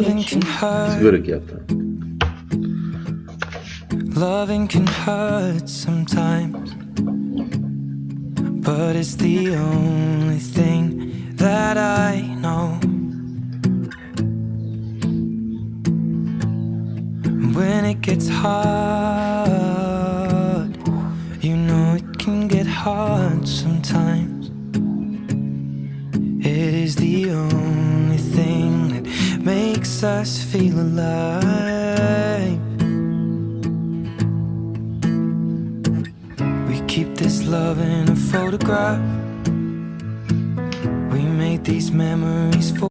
için. Sigara aqui, tá? Loving can hurt sometimes, but it's the only thing that I know. When it gets hard, you know it can get hard sometimes. It is the only thing that makes us feel alive. We keep this love in a photograph. We made these memories for